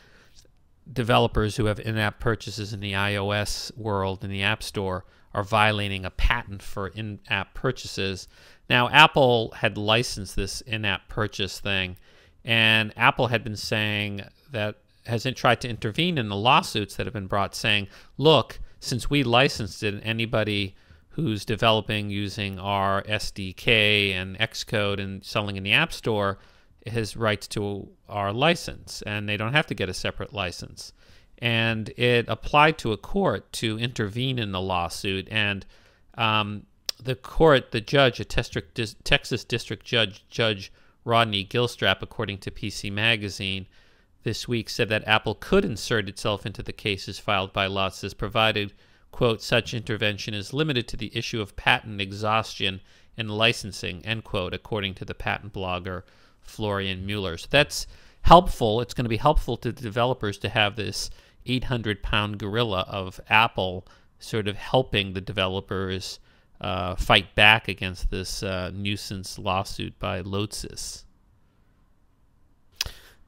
developers who have in-app purchases in the iOS world in the App Store are violating a patent for in-app purchases. Now, Apple had licensed this in-app purchase thing, and Apple had been saying that, hasn't tried to intervene in the lawsuits that have been brought, saying, look, since we licensed it, anybody who's developing using our SDK and Xcode and selling in the App Store has rights to our license, and they don't have to get a separate license. And it applied to a court to intervene in the lawsuit, and the court, the judge, Texas District Judge Rodney Gilstrap, according to PC Magazine this week, said that Apple could insert itself into the cases filed by Lodsys, provided, quote, such intervention is limited to the issue of patent exhaustion and licensing, end quote, according to the patent blogger Florian Mueller. So that's helpful. It's going to be helpful to developers to have this 800-pound gorilla of Apple sort of helping the developers fight back against this nuisance lawsuit by Lodsys.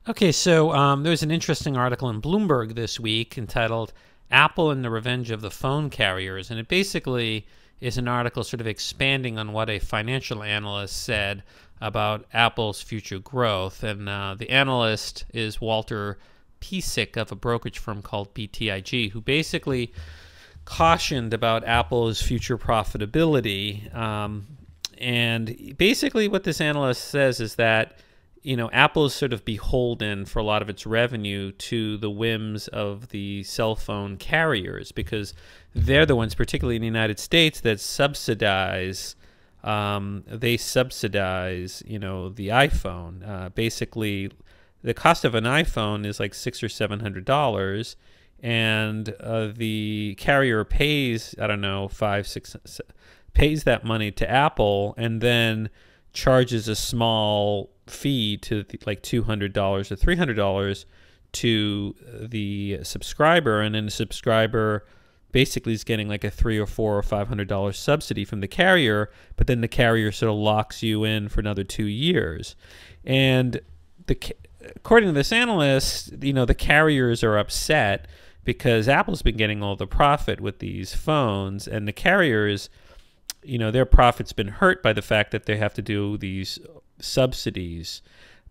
Okay, so there's an interesting article in Bloomberg this week entitled Apple and the Revenge of the Phone Carriers, and it basically is an article sort of expanding on what a financial analyst said about Apple's future growth. And the analyst is Walter Piesick of a brokerage firm called BTIG, who basically cautioned about Apple's future profitability. And basically what this analyst says is that Apple is sort of beholden for a lot of its revenue to the whims of the cell phone carriers, because they're the ones, particularly in the United States, that subsidize. They subsidize, the iPhone. Basically, the cost of an iPhone is like $600 or $700, and the carrier pays, I don't know, pays that money to Apple, and then charges a small fee to like $200 or $300 to the subscriber, and then the subscriber basically is getting like a $300 or $400 or $500 subsidy from the carrier, but then the carrier sort of locks you in for another 2 years. And according to this analyst, the carriers are upset because Apple's been getting all the profit with these phones, and the carriers, their profit's been hurt by the fact that they have to do these subsidies.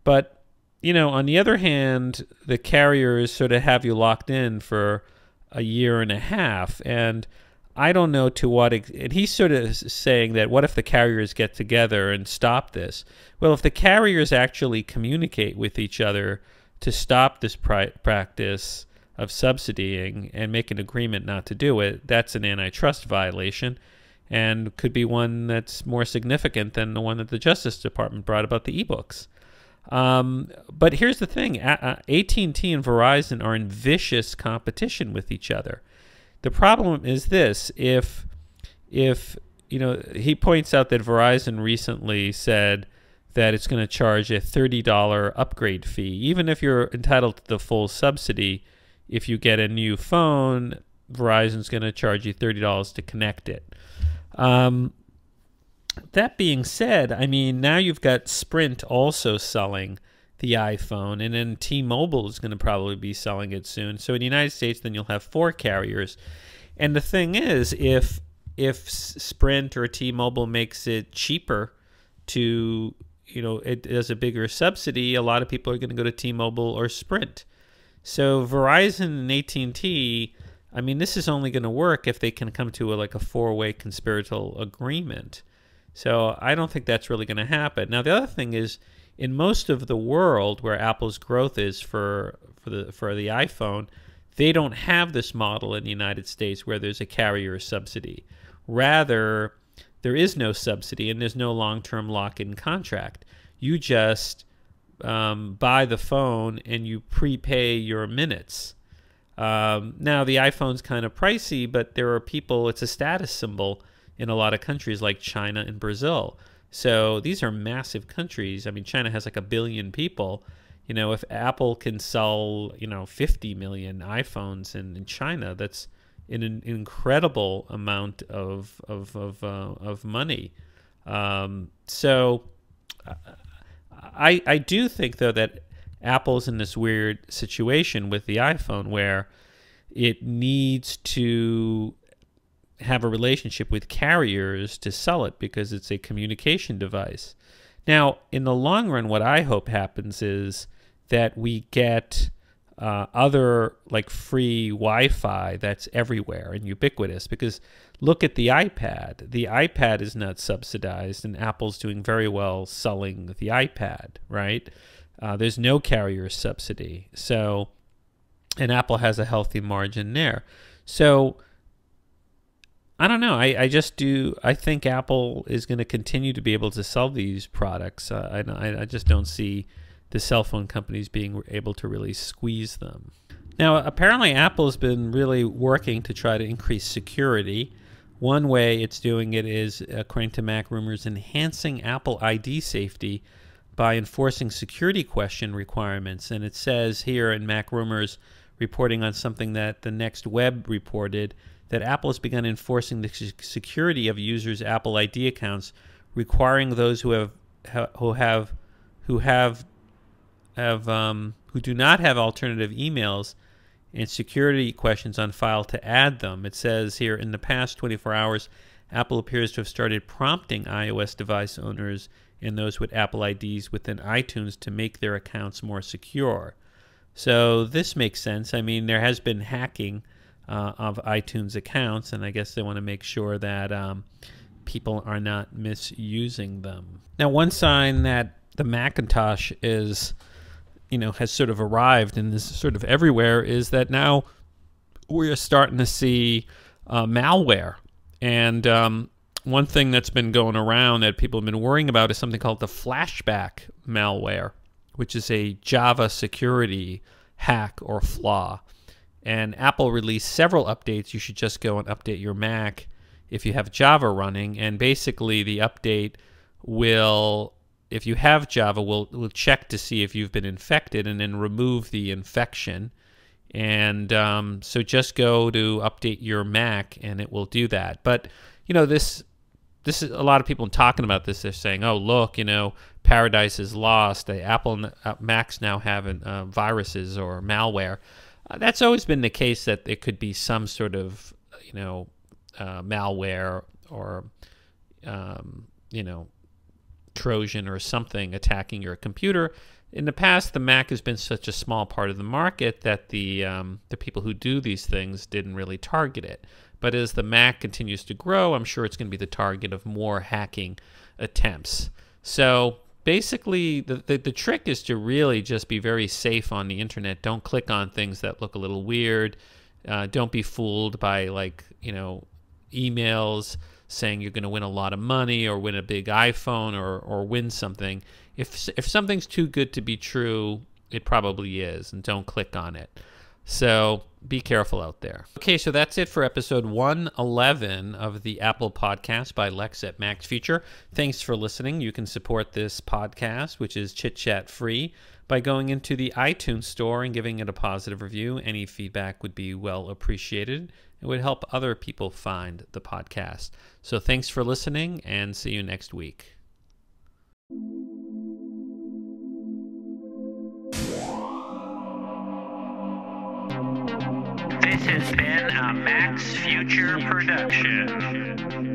But, on the other hand, the carriers sort of have you locked in for a year and a half, and I don't know to what and he's sort of saying that what if the carriers get together and stop this? Well, if the carriers actually communicate with each other to stop this practice of subsidying and make an agreement not to do it, that's an antitrust violation, and could be one that's more significant than the one that the Justice Department brought about the eBooks. But here's the thing, AT&T and Verizon are in vicious competition with each other. The problem is this, if he points out that Verizon recently said that it's going to charge a $30 upgrade fee, even if you're entitled to the full subsidy. If you get a new phone, Verizon's going to charge you $30 to connect it. That being said, now you've got Sprint also selling the iPhone, and then T-Mobile is going to probably be selling it soon. So in the United States, then you'll have 4 carriers. And the thing is, if Sprint or T-Mobile makes it cheaper to, it does a bigger subsidy, a lot of people are going to go to T-Mobile or Sprint. So Verizon and AT&T, this is only going to work if they can come to a 4-way conspiratorial agreement. So I don't think that's really going to happen. Now, the other thing is, in most of the world where Apple's growth is for the iPhone, they don't have this model in the United States where there's a carrier subsidy. Rather, there is no subsidy and there's no long-term lock-in contract. You just buy the phone and you prepay your minutes. Now, the iPhone's kind of pricey, but there are people, it's a status symbol in a lot of countries like China and Brazil. So these are massive countries. China has like 1 billion people. If Apple can sell, 50 million iPhones in China, that's an incredible amount of money. So I do think, though, that Apple's in this weird situation with the iPhone where it needs to have a relationship with carriers to sell it because it's a communication device. Now, in the long run, what I hope happens is that we get other free Wi-Fi that's everywhere and ubiquitous, because look at the iPad. The iPad is not subsidized, and Apple's doing very well selling the iPad, right? There's no carrier subsidy. So, and Apple has a healthy margin there. So I don't know. I think Apple is going to continue to be able to sell these products. I just don't see the cell phone companies being able to really squeeze them. Now, apparently Apple has been really working to try to increase security. One way it's doing it is, according to MacRumors, enhancing Apple ID safety by enforcing security question requirements. And it says here in MacRumors, reporting on something that the Next Web reported, that Apple has begun enforcing the security of users' Apple ID accounts, requiring those who do not have alternative emails and security questions on file to add them. It says here, in the past 24 hours, Apple appears to have started prompting iOS device owners and those with Apple IDs within iTunes to make their accounts more secure. So this makes sense. There has been hacking of iTunes accounts, and I guess they want to make sure that people are not misusing them. Now, one sign that the Macintosh is, has sort of arrived and is sort of everywhere, is that now we're starting to see malware. And one thing that's been going around that people have been worrying about is something called the flashback malware, which is a Java security hack or flaw. And Apple released several updates. You should just go and update your Mac if you have Java running. And basically the update will, if you have Java, will check to see if you've been infected and then remove the infection. And so just go to update your Mac and it will do that. But, this is a lot of people talking about this. They're saying, oh, look, paradise is lost. The Apple Macs now have viruses or malware. That's always been the case, that it could be some sort of, malware or, Trojan or something attacking your computer. In the past, the Mac has been such a small part of the market that the people who do these things didn't really target it. But as the Mac continues to grow, I'm sure it's going to be the target of more hacking attempts. So basically, the trick is to really just be very safe on the internet. Don't click on things that look a little weird. Don't be fooled by emails saying you're going to win a lot of money or win a big iPhone or win something. If something's too good to be true, it probably is, and don't click on it. So be careful out there. Okay, so that's it for episode 111 of the Apple Podcast by Lex at Mac's Future. Thanks for listening. You can support this podcast, which is chit-chat free, by going into the iTunes store and giving it a positive review. Any feedback would be well appreciated. It would help other people find the podcast. So thanks for listening, and see you next week. This has been a Mac's Future production.